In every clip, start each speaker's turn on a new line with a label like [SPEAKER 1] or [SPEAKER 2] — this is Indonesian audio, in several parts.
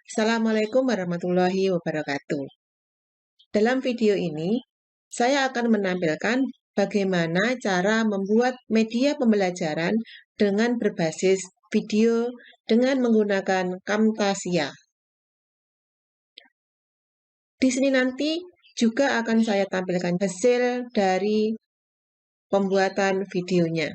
[SPEAKER 1] Assalamualaikum warahmatullahi wabarakatuh. Dalam video ini, saya akan menampilkan bagaimana cara membuat media pembelajaran dengan berbasis video dengan menggunakan Camtasia. Di sini nanti juga akan saya tampilkan hasil dari pembuatan videonya.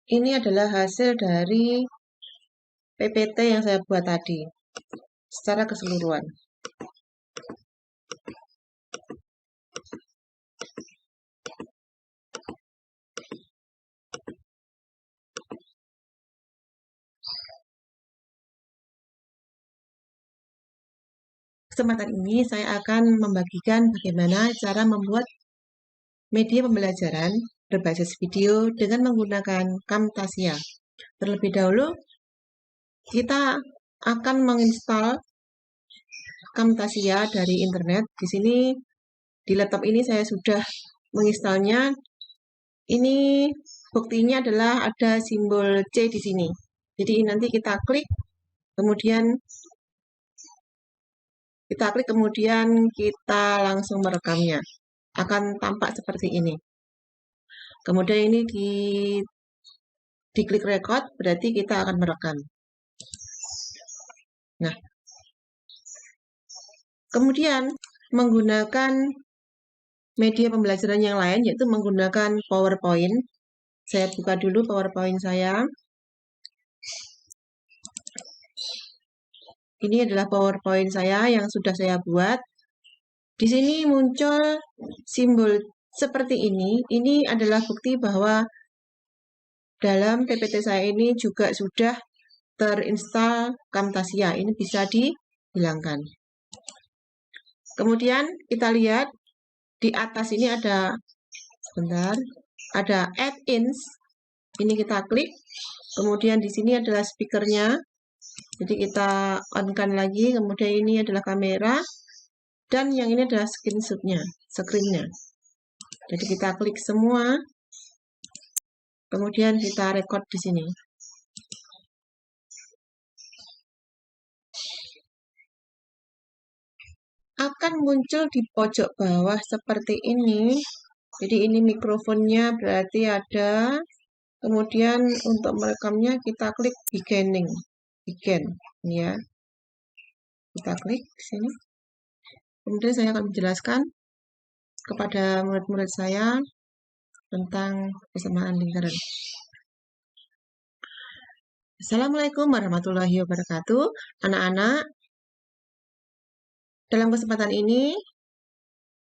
[SPEAKER 1] Ini adalah hasil dari PPT yang saya buat tadi secara keseluruhan. Kesempatan ini saya akan membagikan bagaimana cara membuat media pembelajaran berbasis video dengan menggunakan Camtasia. Terlebih dahulu, kita akan menginstal Camtasia dari internet. Di sini, di laptop ini saya sudah menginstalnya. Ini buktinya adalah ada simbol C di sini. Jadi nanti kita klik, kemudian kita langsung merekamnya. Akan tampak seperti ini. Kemudian ini diklik record, berarti kita akan merekam. Nah, kemudian menggunakan media pembelajaran yang lain, yaitu menggunakan PowerPoint. Saya buka dulu PowerPoint saya. Ini adalah PowerPoint saya yang sudah saya buat. Di sini muncul simbol seperti ini. Ini adalah bukti bahwa dalam PPT saya ini juga sudah terinstall Camtasia. Ini bisa dihilangkan. Kemudian kita lihat di atas ini ada, ada add-ins. Ini kita klik. Kemudian di sini adalah speakernya. Jadi kita on-kan lagi. Kemudian ini adalah kamera. Dan yang ini adalah screen-nya. Jadi kita klik semua. Kemudian kita record di sini. Akan muncul di pojok bawah seperti ini. Jadi ini mikrofonnya berarti ada. Kemudian untuk merekamnya kita klik begin, ya. Kita klik di sini. Kemudian saya akan menjelaskan kepada murid-murid saya tentang persamaan lingkaran. Assalamualaikum warahmatullahi wabarakatuh. Anak-anak, dalam kesempatan ini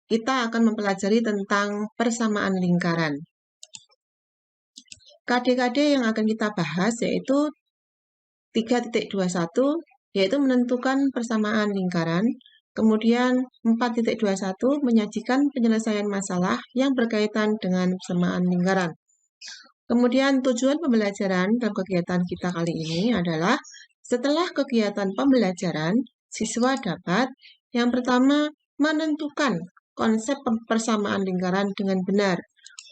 [SPEAKER 1] kita akan mempelajari tentang persamaan lingkaran. KD-KD yang akan kita bahas yaitu 3.21, yaitu menentukan persamaan lingkaran. Kemudian 4.21 menyajikan penyelesaian masalah yang berkaitan dengan persamaan lingkaran. Kemudian tujuan pembelajaran dalam kegiatan kita kali ini adalah setelah kegiatan pembelajaran, siswa dapat yang pertama menentukan konsep persamaan lingkaran dengan benar.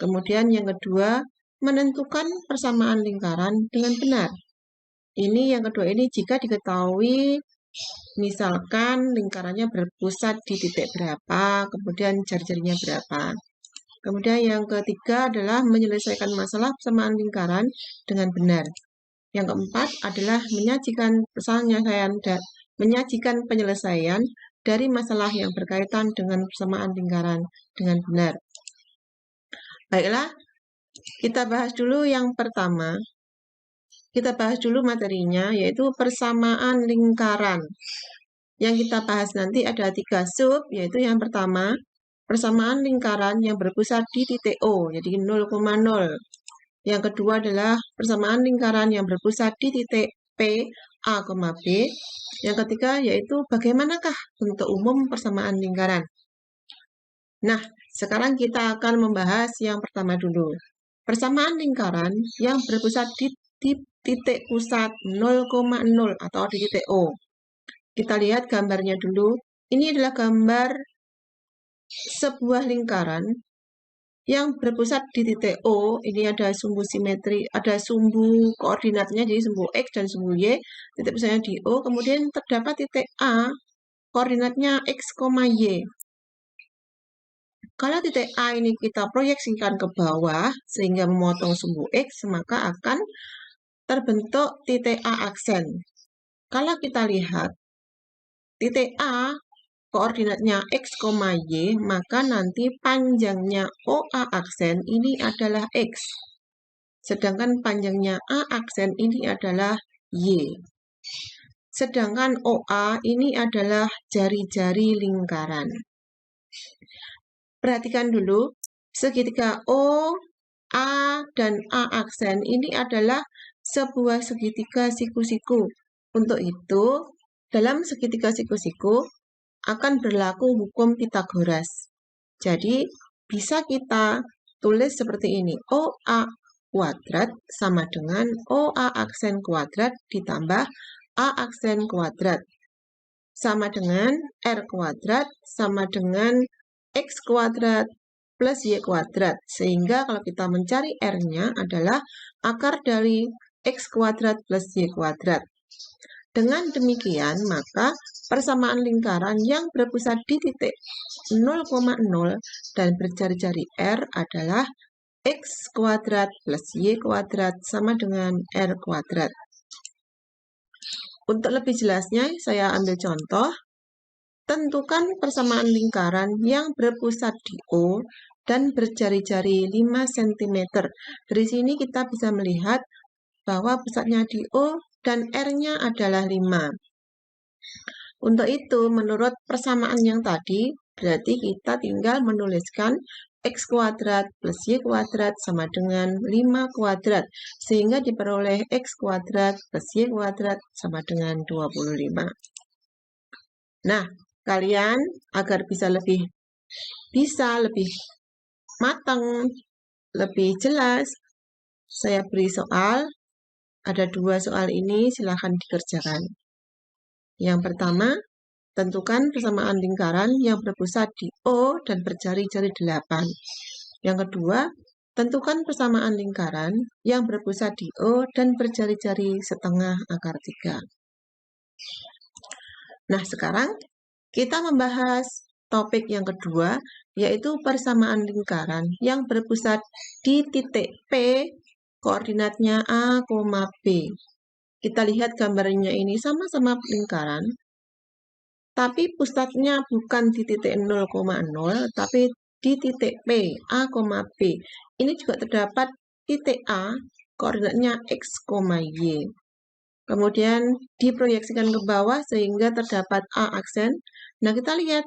[SPEAKER 1] Kemudian yang kedua menentukan persamaan lingkaran dengan benar. Ini yang kedua ini jika diketahui misalkan lingkarannya berpusat di titik berapa, kemudian jari-jarinya berapa. Kemudian yang ketiga adalah menyelesaikan masalah persamaan lingkaran dengan benar. Yang keempat adalah menyajikan penyelesaian dari masalah yang berkaitan dengan persamaan lingkaran dengan benar. Baiklah, kita bahas dulu yang pertama. Kita bahas dulu materinya, yaitu persamaan lingkaran. Yang kita bahas nanti ada 3 sub, yaitu yang pertama, persamaan lingkaran yang berpusat di titik O, jadi 0,0. Yang kedua adalah persamaan lingkaran yang berpusat di titik P, A, B. Yang ketiga yaitu bagaimanakah bentuk umum persamaan lingkaran. Nah, sekarang kita akan membahas yang pertama dulu. Persamaan lingkaran yang berpusat di titik pusat 0,0 atau di titik O. Kita lihat gambarnya dulu. Ini adalah gambar sebuah lingkaran yang berpusat di titik O. Ini ada sumbu simetri, ada sumbu koordinatnya, jadi sumbu X dan sumbu Y. Titik pusatnya di O. Kemudian terdapat titik A, koordinatnya X, Y. Kalau titik A ini kita proyeksikan ke bawah sehingga memotong sumbu X, maka akan terbentuk titik A aksen. Kalau kita lihat titik A koordinatnya X, Y, maka nanti panjangnya OA aksen ini adalah X. Sedangkan panjangnya A aksen ini adalah Y. Sedangkan OA ini adalah jari-jari lingkaran. Perhatikan dulu, segitiga O, A, dan A aksen ini adalah sebuah segitiga siku-siku. Untuk itu, dalam segitiga siku-siku akan berlaku hukum Pythagoras. Jadi, bisa kita tulis seperti ini. OA kuadrat sama dengan OA aksen kuadrat ditambah A aksen kuadrat. Sama dengan R kuadrat sama dengan X kuadrat plus Y kuadrat. Sehingga kalau kita mencari R-nya adalah akar dari X kuadrat plus Y kuadrat. Dengan demikian, maka persamaan lingkaran yang berpusat di titik 0,0 dan berjari-jari R adalah X kuadrat plus Y kuadrat sama dengan R kuadrat. Untuk lebih jelasnya, saya ambil contoh. Tentukan persamaan lingkaran yang berpusat di O dan berjari-jari 5 cm. Dari sini kita bisa melihat bahwa pusatnya di O dan R-nya adalah 5. Untuk itu, menurut persamaan yang tadi, berarti kita tinggal menuliskan X kuadrat plus Y kuadrat sama dengan 5 kuadrat. Sehingga diperoleh X kuadrat plus Y kuadrat sama dengan 25. Nah, kalian agar bisa lebih matang, lebih jelas, saya beri soal. Ada 2 soal ini, silahkan dikerjakan. Yang pertama, tentukan persamaan lingkaran yang berpusat di O dan berjari-jari 8. Yang kedua, tentukan persamaan lingkaran yang berpusat di O dan berjari-jari setengah akar 3. Nah, sekarang kita membahas topik yang kedua, yaitu persamaan lingkaran yang berpusat di titik P, koordinatnya A, B. Kita lihat gambarnya ini sama-sama lingkaran, tapi pusatnya bukan di titik 0,0, tapi di titik P, A, B. Ini juga terdapat titik A, koordinatnya X, Y. Kemudian diproyeksikan ke bawah sehingga terdapat A aksen. Nah, kita lihat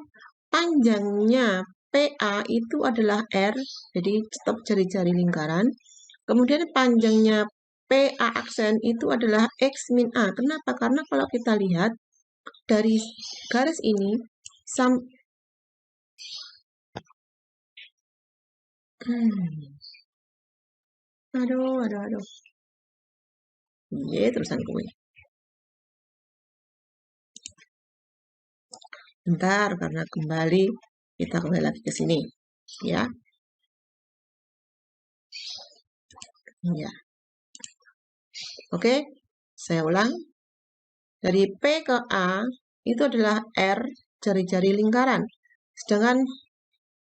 [SPEAKER 1] panjangnya PA itu adalah R, jadi tetap jari-jari lingkaran. Kemudian panjangnya PA aksen itu adalah X min A. Kenapa? Karena kalau kita lihat dari garis ini, aduh. Iya, terusan gue. Bentar, karena kita kembali lagi ke sini, ya. Ya. Oke, saya ulang. Dari P ke A itu adalah R, jari-jari lingkaran. Sedangkan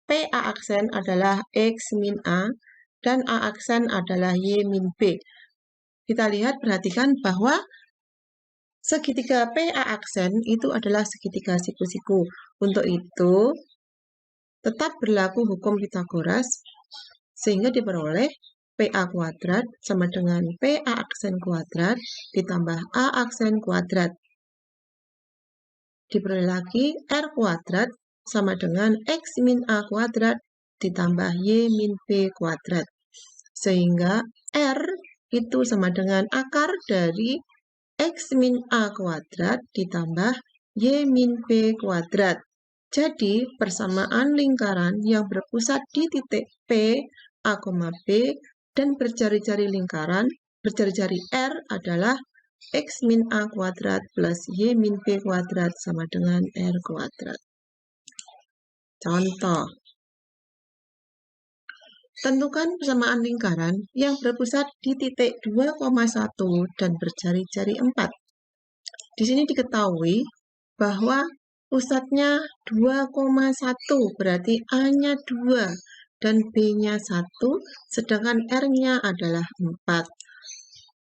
[SPEAKER 1] PA aksen adalah X min A dan A aksen adalah Y min B. Kita lihat, perhatikan bahwa segitiga PA aksen itu adalah segitiga siku-siku. Untuk itu, tetap berlaku hukum Pythagoras, sehingga diperoleh PA kuadrat sama dengan PA aksen kuadrat ditambah A aksen kuadrat. Diperoleh lagi R kuadrat sama dengan X min A kuadrat ditambah Y min B kuadrat. Sehingga R itu sama dengan akar dari X min A kuadrat ditambah Y min B kuadrat. Jadi, persamaan lingkaran yang berpusat di titik P, A, B dan berjari-jari lingkaran, berjari-jari R adalah X min A kuadrat plus Y min B kuadrat sama dengan R kuadrat. Contoh. Tentukan persamaan lingkaran yang berpusat di titik 2,1 dan berjari-jari 4. Di sini diketahui bahwa pusatnya 2,1, berarti A-nya 2 dan B-nya 1, sedangkan R-nya adalah 4.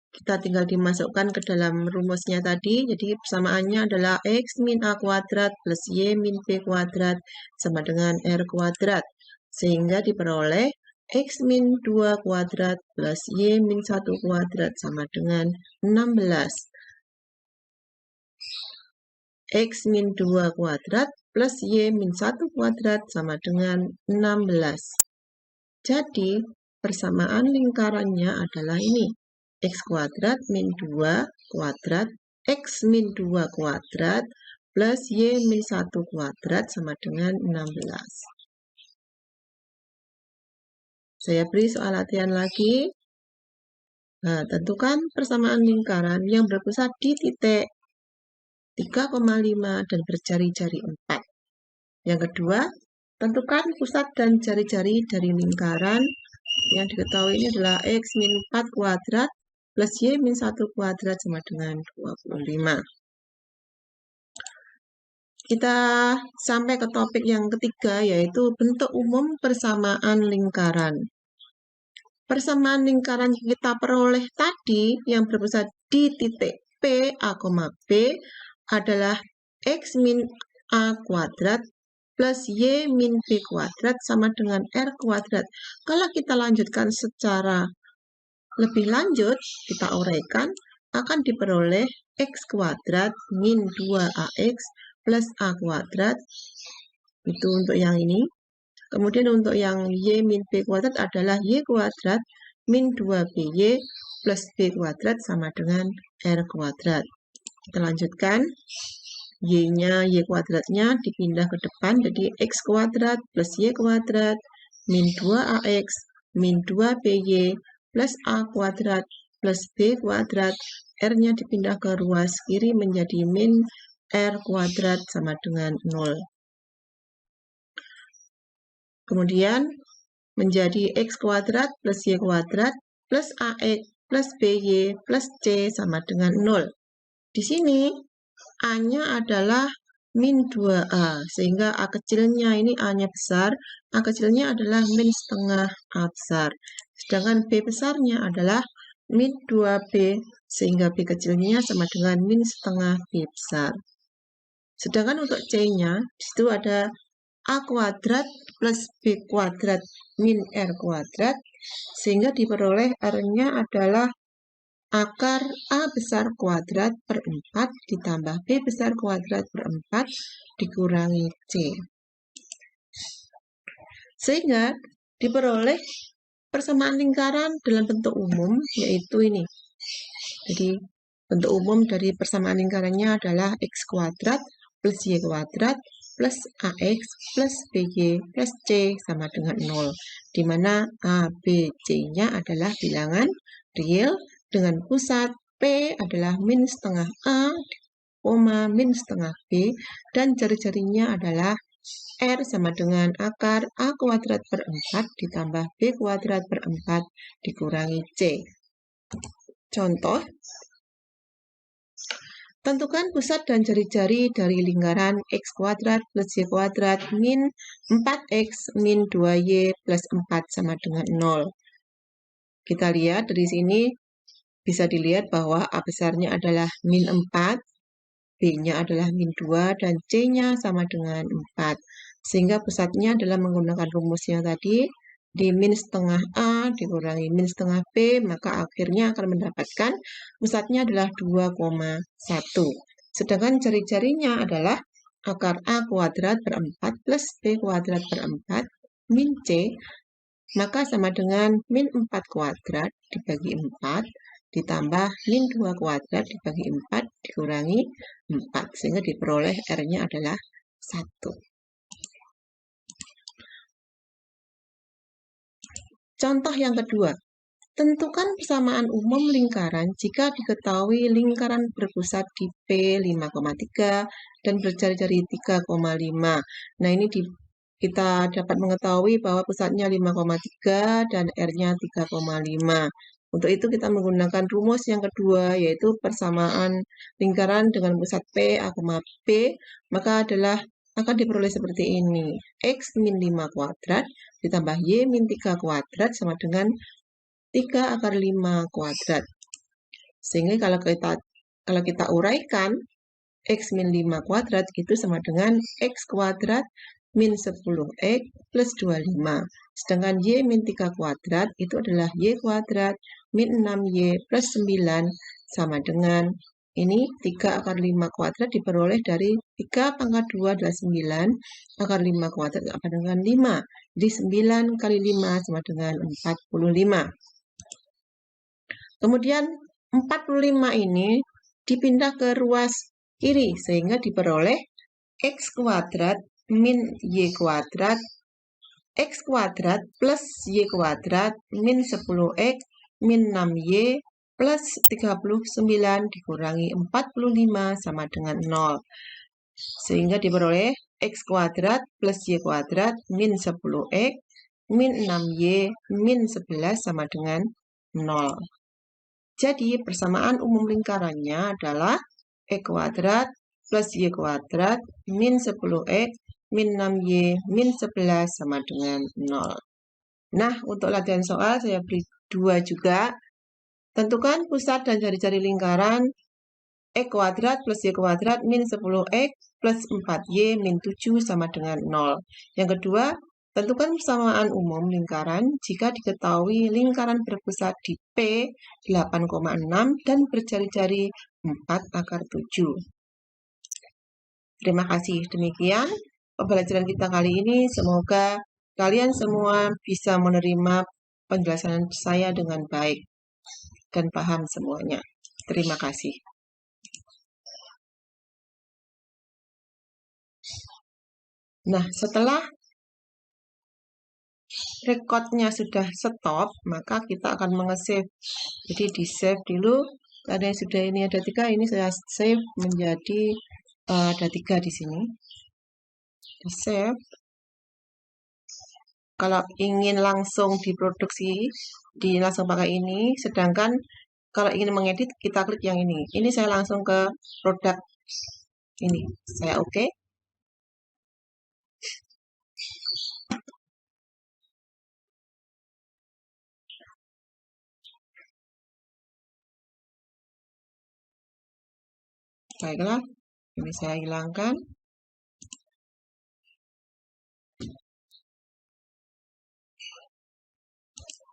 [SPEAKER 1] Kita tinggal dimasukkan ke dalam rumusnya tadi, jadi persamaannya adalah X min A kuadrat plus Y min B kuadrat sama dengan R kuadrat. Sehingga diperoleh X min 2 kuadrat plus Y min 1 kuadrat sama dengan 16. X min 2 kuadrat plus Y min 1 kuadrat sama dengan 16. Jadi, persamaan lingkarannya adalah ini. X kuadrat min 2 kuadrat, X min 2 kuadrat, plus Y min 1 kuadrat sama dengan 16. Saya beri soal latihan lagi. Nah, tentukan persamaan lingkaran yang berpusat di titik 3,5 dan berjari-jari 4. Yang kedua, tentukan pusat dan jari-jari dari lingkaran yang diketahui ini adalah X min 4 kuadrat plus Y min 1 kuadrat sama dengan 25. Kita sampai ke topik yang ketiga, yaitu bentuk umum persamaan lingkaran. Persamaan lingkaran yang kita peroleh tadi yang berpusat di titik P, A, B adalah X min A kuadrat plus Y min B kuadrat sama dengan R kuadrat. Kalau kita lanjutkan secara lebih lanjut, kita uraikan, akan diperoleh X kuadrat min 2AX plus A kuadrat. Itu untuk yang ini. Kemudian untuk yang Y min B kuadrat adalah Y kuadrat min 2BY plus B kuadrat sama dengan R kuadrat. Kita lanjutkan. Y-nya, Y kuadratnya dipindah ke depan, jadi X kuadrat plus Y kuadrat min 2AX min 2BY plus A kuadrat plus B kuadrat. R-nya dipindah ke ruas kiri menjadi min R kuadrat sama dengan 0. Kemudian menjadi X kuadrat plus Y kuadrat plus AX plus BY plus C sama dengan 0. Di sini A-nya adalah min 2A, sehingga A kecilnya ini A-nya besar, A kecilnya adalah min setengah A besar. Sedangkan B besarnya adalah min 2B, sehingga B kecilnya sama dengan min setengah B besar. Sedangkan untuk C-nya, disitu ada A kuadrat plus B kuadrat min R kuadrat, sehingga diperoleh R-nya adalah akar A besar kuadrat per 4 ditambah B besar kuadrat per 4 dikurangi C. Sehingga diperoleh persamaan lingkaran dalam bentuk umum, yaitu ini. Jadi, bentuk umum dari persamaan lingkarannya adalah X kuadrat plus Y kuadrat plus AX plus BY plus C sama dengan 0. Di mana A, B, C-nya adalah bilangan real dengan pusat P adalah min setengah A, min setengah B, dan jari-jarinya adalah R sama dengan akar A kuadrat per 4 ditambah B kuadrat per 4 dikurangi C. Contoh, tentukan pusat dan jari-jari dari lingkaran X kuadrat plus Y kuadrat min 4X min 2Y plus 4 sama dengan 0. Kita lihat dari sini, bisa dilihat bahwa A besarnya adalah min 4, B-nya adalah min 2, dan C-nya sama dengan 4. Sehingga pusatnya adalah menggunakan rumus yang tadi, di min setengah A dikurangi min setengah B, maka akhirnya akan mendapatkan pusatnya adalah 2,1. Sedangkan jari-jarinya adalah akar A kuadrat per 4 plus B kuadrat per 4 min C, maka sama dengan min 4 kuadrat dibagi 4 ditambah min 2 kuadrat dibagi 4 dikurangi 4, sehingga diperoleh R-nya adalah 1. Contoh yang kedua, tentukan persamaan umum lingkaran jika diketahui lingkaran berpusat di P 5,3 dan berjari-jari 3,5. Nah, ini kita dapat mengetahui bahwa pusatnya 5,3 dan R-nya 3,5. Untuk itu kita menggunakan rumus yang kedua, yaitu persamaan lingkaran dengan pusat P, A, B, maka akan diperoleh seperti ini. X min 5 kuadrat ditambah Y min 3 kuadrat sama dengan 3 akar 5 kuadrat. Sehingga kalau kita uraikan, X min 5 kuadrat itu sama dengan X kuadrat min 10X plus 25. Sedangkan Y min 3 kuadrat itu adalah Y kuadrat min 6Y plus 9 sama dengan ini 3 akar 5 kuadrat diperoleh dari 3 pangkat 2 adalah 9, akar 5 kuadrat sama dengan 5. Jadi 9 kali 5 sama dengan 45. Kemudian 45 ini dipindah ke ruas kiri sehingga diperoleh X kuadrat min Y kuadrat X kuadrat plus Y kuadrat min 10X min 6Y plus 39 dikurangi 45 sama dengan 0. Sehingga diperoleh X kuadrat plus Y kuadrat min 10X min 6Y min 11 sama dengan 0. Jadi persamaan umum lingkarannya adalah X kuadrat plus Y kuadrat min 10X min 6Y min 11 sama dengan 0. Nah, untuk latihan soal saya beri 2 juga. Tentukan pusat dan jari-jari lingkaran X kuadrat plus Y kuadrat min 10X plus 4Y min 7 sama dengan 0. Yang kedua, tentukan persamaan umum lingkaran jika diketahui lingkaran berpusat di P 8,6 dan berjari-jari 4 akar 7. Terima kasih. Demikian pembelajaran kita kali ini. Semoga kalian semua bisa menerima penjelasan saya dengan baik dan paham semuanya. Terima kasih. Nah, setelah rekodnya sudah stop, maka kita akan menge-save. Jadi di save dulu. Ada yang sudah ini ada 3, ini saya save menjadi ada 3 di sini. Di save. Kalau ingin langsung diproduksi, langsung pakai ini. Sedangkan kalau ingin mengedit, kita klik yang ini. Ini saya langsung ke produk ini. Saya oke. Baiklah, ini saya hilangkan.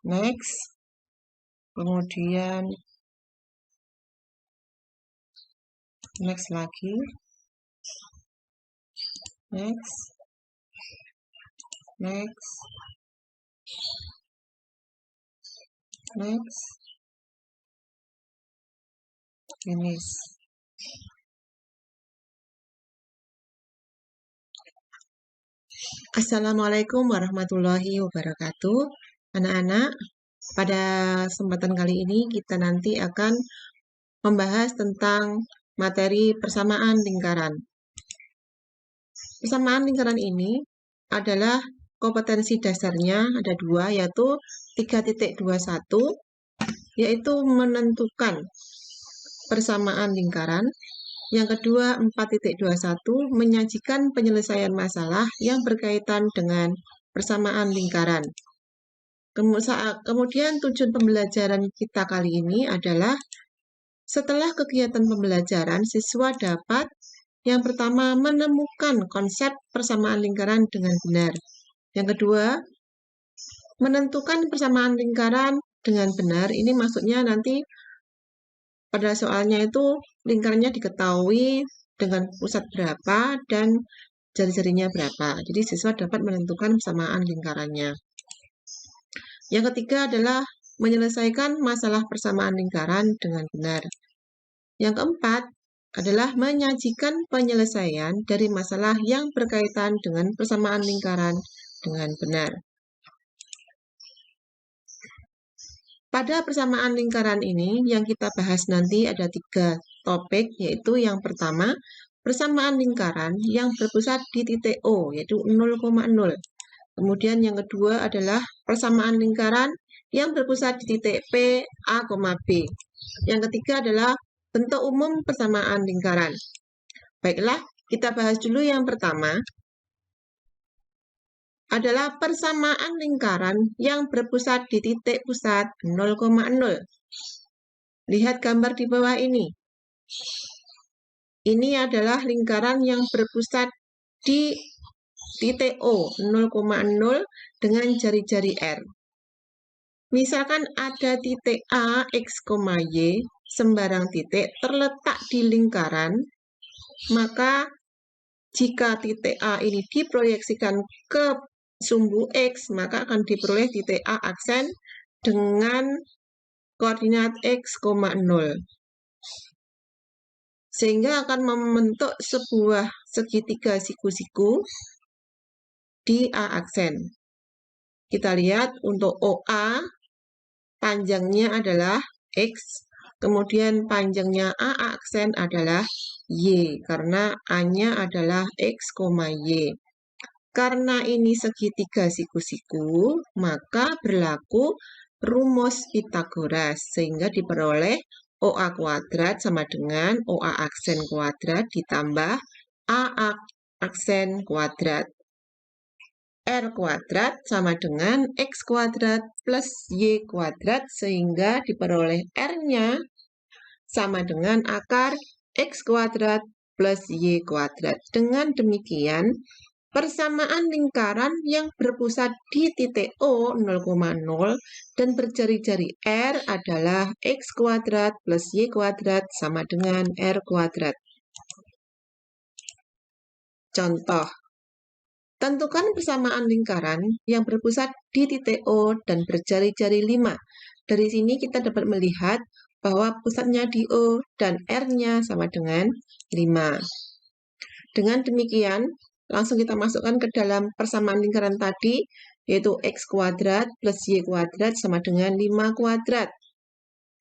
[SPEAKER 1] Next. Kemudian next lagi. Next. Next. Next. Finish. Assalamualaikum warahmatullahi wabarakatuh. Anak-anak, pada kesempatan kali ini kita nanti akan membahas tentang materi persamaan lingkaran. Persamaan lingkaran ini adalah kompetensi dasarnya ada 2, yaitu 3.21, yaitu menentukan persamaan lingkaran. Yang kedua, 4.21, menyajikan penyelesaian masalah yang berkaitan dengan persamaan lingkaran. Kemudian tujuan pembelajaran kita kali ini adalah setelah kegiatan pembelajaran, siswa dapat yang pertama menemukan konsep persamaan lingkaran dengan benar. Yang kedua, menentukan persamaan lingkaran dengan benar. Ini maksudnya nanti pada soalnya itu lingkarannya diketahui dengan pusat berapa dan jari-jarinya berapa. Jadi siswa dapat menentukan persamaan lingkarannya. Yang ketiga adalah menyelesaikan masalah persamaan lingkaran dengan benar. Yang keempat adalah menyajikan penyelesaian dari masalah yang berkaitan dengan persamaan lingkaran dengan benar. Pada persamaan lingkaran ini yang kita bahas nanti ada 3 topik, yaitu yang pertama, persamaan lingkaran yang berpusat di titik O, yaitu 0,0. Kemudian yang kedua adalah persamaan lingkaran yang berpusat di titik P, A, B. Yang ketiga adalah bentuk umum persamaan lingkaran. Baiklah, kita bahas dulu yang pertama, adalah persamaan lingkaran yang berpusat di titik pusat 0,0. Lihat gambar di bawah ini. Ini adalah lingkaran yang berpusat di titik O 0,0 dengan jari-jari R. Misalkan ada titik A, X, Y, sembarang titik terletak di lingkaran, maka jika titik A ini diproyeksikan ke sumbu X, maka akan diperoleh titik A aksen dengan koordinat X, 0. Sehingga akan membentuk sebuah segitiga siku-siku di A aksen. Kita lihat untuk OA, panjangnya adalah X, kemudian panjangnya A aksen adalah Y, karena A-nya adalah X, Y. Karena ini segitiga siku-siku, maka berlaku rumus Pitagoras, sehingga diperoleh OA kuadrat sama dengan OA aksen kuadrat ditambah A aksen kuadrat. R kuadrat sama dengan X kuadrat plus Y kuadrat, sehingga diperoleh R-nya sama dengan akar X kuadrat plus Y kuadrat. Dengan demikian, persamaan lingkaran yang berpusat di titik O 0,0 dan berjari-jari R adalah X kuadrat plus Y kuadrat sama dengan R kuadrat. Contoh, tentukan persamaan lingkaran yang berpusat di titik O dan berjari-jari 5. Dari sini kita dapat melihat bahwa pusatnya di O dan R-nya sama dengan 5. Dengan demikian, langsung kita masukkan ke dalam persamaan lingkaran tadi, yaitu X kuadrat plus Y kuadrat sama dengan 5 kuadrat.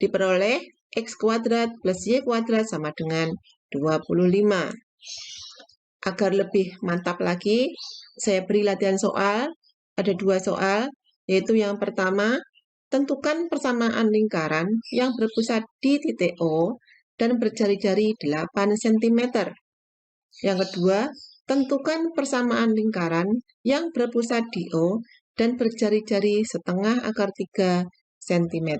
[SPEAKER 1] Diperoleh X kuadrat plus Y kuadrat sama dengan 25. Agar lebih mantap lagi, saya beri latihan soal. Ada 2 soal, yaitu yang pertama, tentukan persamaan lingkaran yang berpusat di titik O dan berjari-jari 8 cm. Yang kedua, tentukan persamaan lingkaran yang berpusat di O dan berjari-jari setengah akar 3 cm.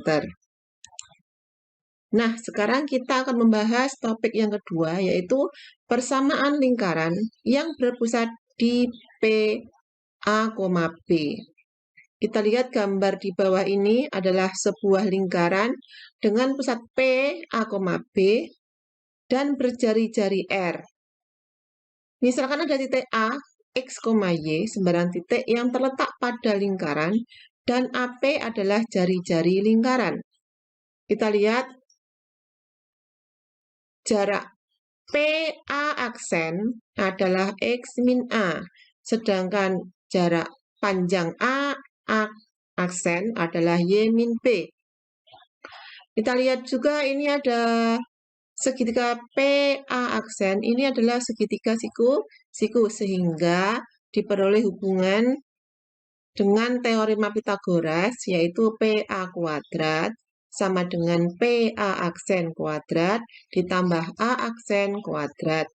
[SPEAKER 1] Nah, sekarang kita akan membahas topik yang kedua, yaitu persamaan lingkaran yang berpusat di P, A, B. Kita lihat gambar di bawah ini adalah sebuah lingkaran dengan pusat P, A, B, dan berjari-jari R. Misalkan ada titik A, X, Y, sembarang titik yang terletak pada lingkaran, dan AP adalah jari-jari lingkaran. Kita lihat jarak PA aksen adalah X min A, sedangkan jarak panjang A aksen adalah Y min B. Kita lihat juga ini ada segitiga PA aksen, ini adalah segitiga siku, sehingga diperoleh hubungan dengan teorema Pitagoras, yaitu PA kuadrat sama dengan PA aksen kuadrat ditambah A aksen kuadrat.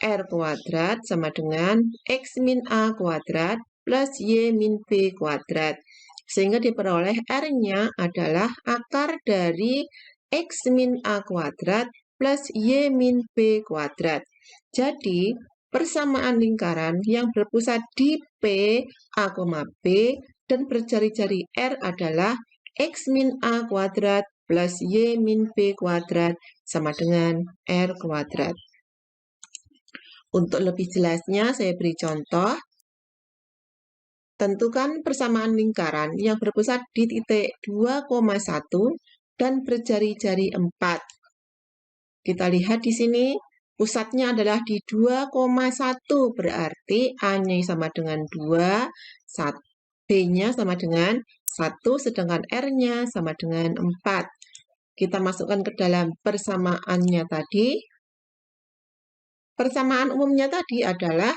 [SPEAKER 1] R kuadrat sama dengan X min A kuadrat plus Y min B kuadrat. Sehingga diperoleh R-nya adalah akar dari X min A kuadrat plus Y min B kuadrat. Jadi, persamaan lingkaran yang berpusat di P, A, B dan berjari-jari R adalah X min A kuadrat plus Y min B kuadrat sama dengan R kuadrat. Untuk lebih jelasnya, saya beri contoh. Tentukan persamaan lingkaran yang berpusat di titik 2,1 dan berjari-jari 4. Kita lihat di sini, pusatnya adalah di 2,1, berarti A-nya sama dengan 2, B-nya sama dengan 1, sedangkan R-nya sama dengan 4. Kita masukkan ke dalam persamaannya tadi. Persamaan umumnya tadi adalah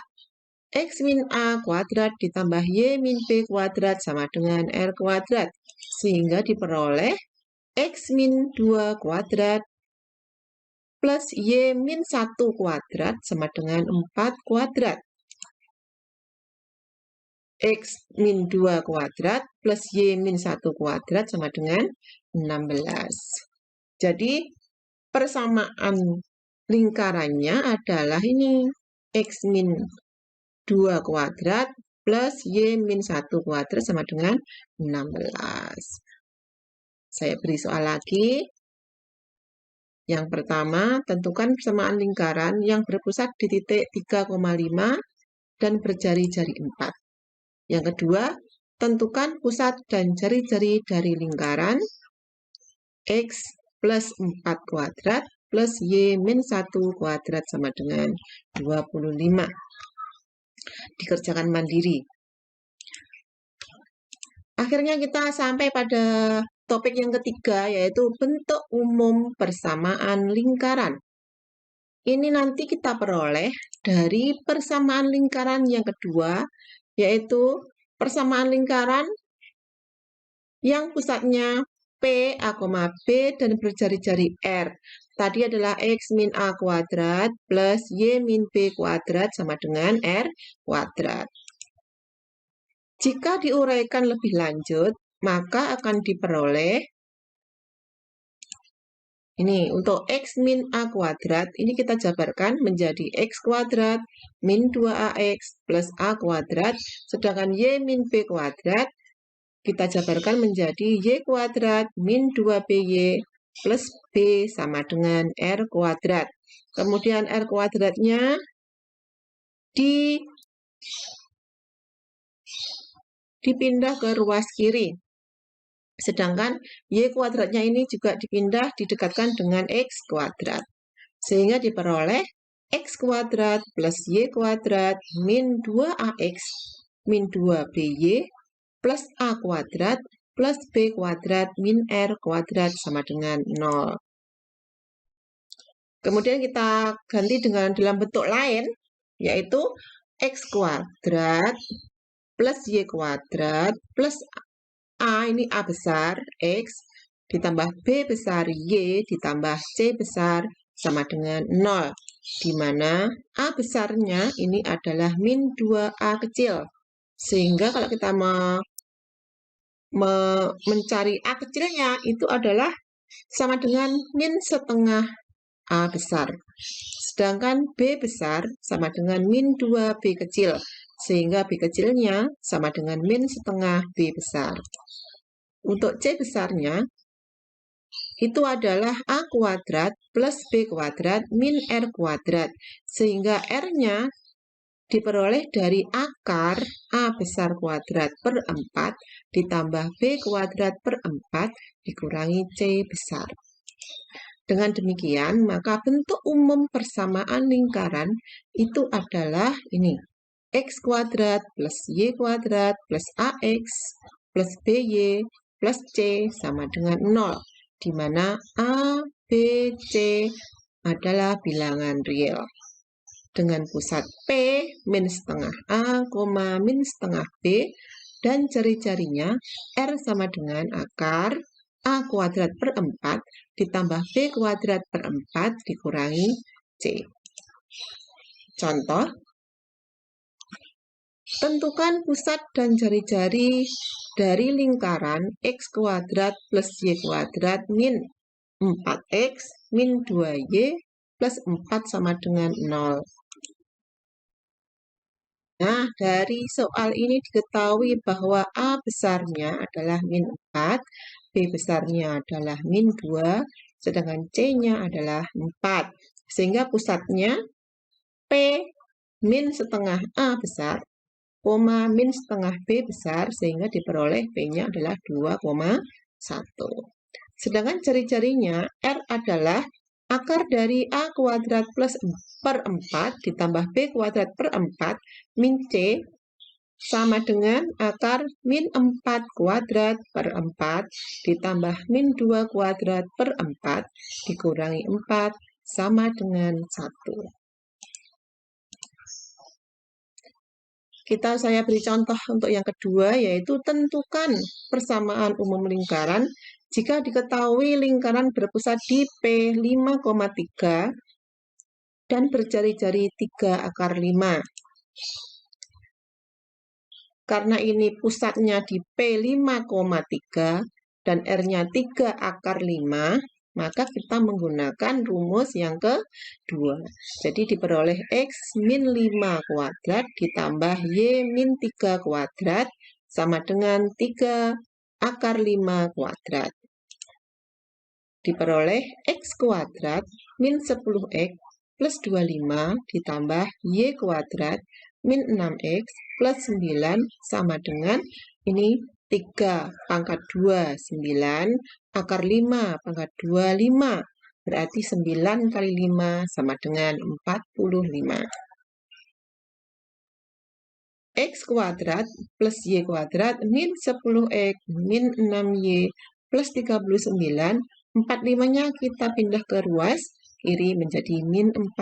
[SPEAKER 1] X min A kuadrat ditambah Y min B kuadrat sama dengan R kuadrat. Sehingga diperoleh X min 2 kuadrat plus Y min 1 kuadrat sama dengan 4 kuadrat. X min 2 kuadrat plus Y min 1 kuadrat sama dengan 16. Jadi, persamaan lingkarannya adalah ini, X min 2 kuadrat plus Y min 1 kuadrat sama dengan 16. Saya beri soal lagi. Yang pertama, tentukan persamaan lingkaran yang berpusat di titik 3,5 dan berjari-jari 4. Yang kedua, tentukan pusat dan jari-jari dari lingkaran X plus 4 kuadrat plus Y min 1 kuadrat sama dengan 25. Dikerjakan mandiri. Akhirnya kita sampai pada topik yang ketiga, yaitu bentuk umum persamaan lingkaran. Ini nanti kita peroleh dari persamaan lingkaran yang kedua, yaitu persamaan lingkaran yang pusatnya P, A, B dan berjari-jari R. Tadi adalah X min A kuadrat plus Y min B kuadrat sama dengan R kuadrat. Jika diuraikan lebih lanjut, maka akan diperoleh ini untuk X min A kuadrat, ini kita jabarkan menjadi X kuadrat min 2AX plus A kuadrat, sedangkan Y min B kuadrat kita jabarkan menjadi Y kuadrat min 2BY plus B sama dengan R kuadrat. Kemudian R kuadratnya dipindah ke ruas kiri. Sedangkan Y kuadratnya ini juga dipindah, didekatkan dengan X kuadrat. Sehingga diperoleh X kuadrat plus Y kuadrat min 2AX min 2BY plus A kuadrat plus B kuadrat min R kuadrat sama dengan 0. Kemudian kita ganti dengan dalam bentuk lain, yaitu X kuadrat plus Y kuadrat plus A, ini A besar, X, ditambah B besar, Y, ditambah C besar, sama dengan 0. Di mana A besarnya ini adalah min 2A kecil. Sehingga kalau kita mencari A kecilnya, itu adalah sama dengan min setengah A besar. Sedangkan B besar sama dengan min 2B kecil. Sehingga B kecilnya sama dengan min setengah B besar. Untuk C besarnya, itu adalah A kuadrat plus B kuadrat min R kuadrat. Sehingga R-nya diperoleh dari akar A besar kuadrat per 4 ditambah B kuadrat per 4 dikurangi C besar. Dengan demikian, maka bentuk umum persamaan lingkaran itu adalah ini. X kuadrat plus Y kuadrat plus AX plus BY plus C sama dengan 0. Di mana A, B, C adalah bilangan real. Dengan pusat P min setengah A, min setengah B, dan jari-jarinya R sama dengan akar A kuadrat per 4 ditambah B kuadrat per 4 dikurangi C. Contoh, tentukan pusat dan jari-jari dari lingkaran X kuadrat plus Y kuadrat min 4X min 2Y plus 4 sama dengan 0. Nah, dari soal ini diketahui bahwa A besarnya adalah min 4, B besarnya adalah min 2, sedangkan C-nya adalah 4. Sehingga pusatnya P min setengah A besar, min setengah B besar, sehingga diperoleh P-nya adalah 2,1. Sedangkan jari-jarinya R adalah akar dari A kuadrat plus per 4 ditambah B kuadrat per 4 min C sama dengan akar min 4 kuadrat per 4 ditambah min 2 kuadrat per 4 dikurangi 4 sama dengan 1. Saya beri contoh untuk yang kedua, yaitu tentukan persamaan umum lingkaran jika diketahui lingkaran berpusat di P 5,3 dan berjari-jari 3 akar 5. Karena ini pusatnya di P 5,3 dan R-nya 3 akar 5, maka kita menggunakan rumus yang kedua. Jadi diperoleh X min 5 kuadrat ditambah Y min 3 kuadrat sama dengan 3 akar 5 kuadrat. Diperoleh X kuadrat min 10X plus 25 ditambah Y kuadrat min 6X plus 9 sama dengan ini 3 pangkat 2, 9, akar 5 pangkat 2, 5. Berarti 9 kali 5 sama dengan 45. X kuadrat plus Y kuadrat min 10X min 6Y plus 39. 45-nya kita pindah ke ruas kiri menjadi min 45.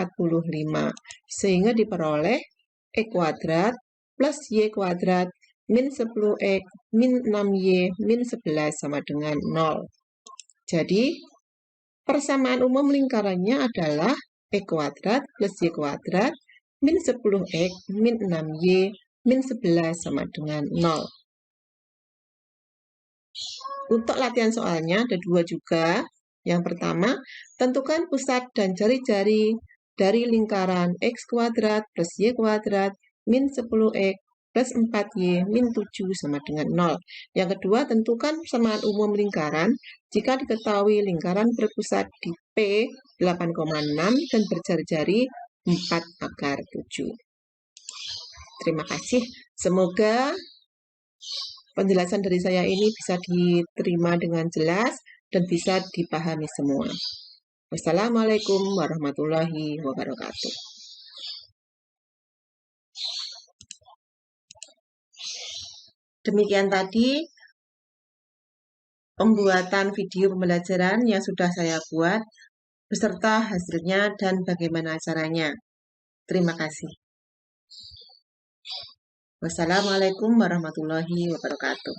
[SPEAKER 1] Sehingga diperoleh X kuadrat plus Y kuadrat min 10X min 6Y min 11 sama dengan 0. Jadi, persamaan umum lingkarannya adalah X kuadrat plus Y kuadrat min 10X min 6Y min 11 sama dengan 0. Untuk latihan soalnya ada 2 juga. Yang pertama, tentukan pusat dan jari-jari dari lingkaran X kuadrat plus Y kuadrat min 10X plus 4Y min 7 sama dengan 0. Yang kedua, tentukan persamaan umum lingkaran jika diketahui lingkaran berpusat di P 8,6 dan berjari-jari 4 akar 7. Terima kasih. Semoga penjelasan dari saya ini bisa diterima dengan jelas dan bisa dipahami semua. Wassalamualaikum warahmatullahi wabarakatuh. Demikian tadi pembuatan video pembelajaran yang sudah saya buat beserta hasilnya dan bagaimana caranya. Terima kasih. Wassalamualaikum warahmatullahi wabarakatuh.